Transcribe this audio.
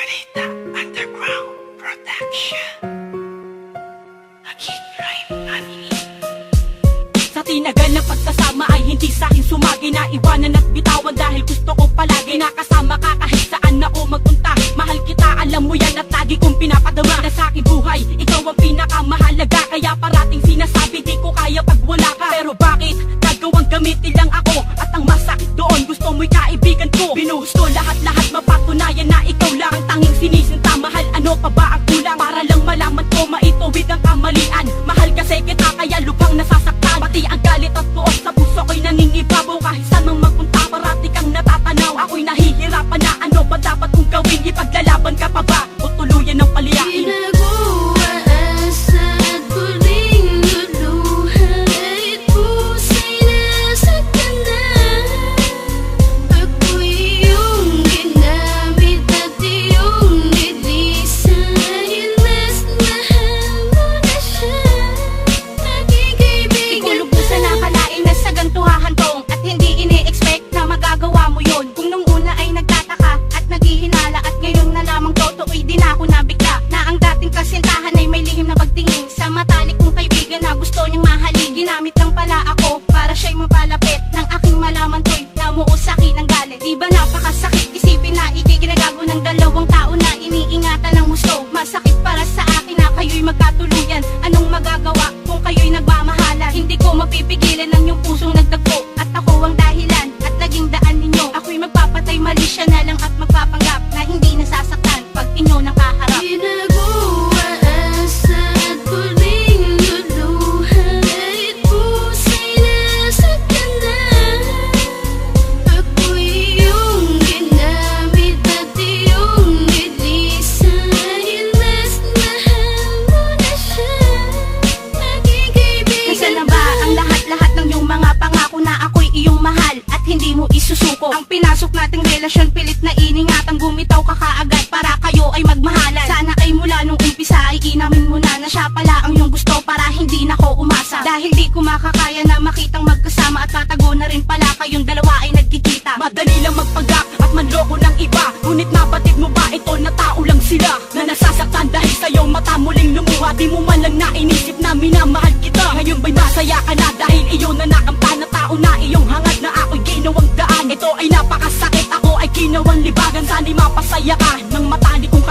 Margarita Underground Production. Hagit Rhyme Family. Sa tinagal ng pagsasama ay hindi sa'kin sumagi na iwanan at bitawan dahil gusto ko palagi nakasama ka kahit saan ako magpunta. Mahal kita, alam mo yan at lagi kong pinapadama na sa aking buhay, ikaw ang pinakamahalaga. Kaya parating sinasabi di ko kaya pag wala ka. Pero bakit? Gagawang gamitin lang ako at ang masakit doon gusto mo'y kaibigan ko. Binuhos ko lahat-lahat mapatunayan na ikaw lang ang tanging sinisinta. Mahal, ano pa ba ang kulang? Para lang malaman ko maituwid ang kamalian. Mahal kasi kita kaya lubhang nasasaktan. Pati ang galit at tuos sa puso ko'y nangingibabaw. Kahit saan mang magpunta parati kang natatanaw. Ako'y nahihirapan na ano ba dapat kong gawin? Ipaglalaban ka pa ba o tuluyan ng paliyain? Ginamit lang pala ako para siya'y mapalapit ng aking malaman ko'y namuo sa'kin ang galit. Diba napakasakit isipin na ikikinagago ng dalawang tao na iniingatan ng gusto. Masakit para sa akin na kayo'y magkatuluyan. Anong magagawa kung kayo'y nagmamahalan? Hindi ko mapipigilan ang iyong pusong nagtagpo at ako ang dahilan at naging daan ninyo. Ako'y magpapatay, mali siya na lang at magpapanggap na hindi nasasaktan pag inyo nakaharap. Hindi mo isusuko ang pinasok nating relasyon. Pilit na iningatan, bumitaw ka kaagad para kayo ay magmahalan. Sana ay mula nung umpisa ay inamin mo na siya pala ang iyong gusto para hindi na ko umasa. Dahil di ko makakaya na makitang magkasama at tatago na rin pala kayong dalawa ay nagkikita. Madali lang magpanggap at manloko ng iba, ngunit nabatid mo ba ito na tao lang sila na nasasaktan dahil sa'yo mata muling lumuha. Di mo man lang nainisip na minamahal kita. Ngayon ba'y masaya ka na dahil iyon na nakamta na tao na iyong hangad na ako'y ginawang daan. Ito ay napakasakit, ako ay ginawang libagan. Sana'y mapasaya ka ng matali kong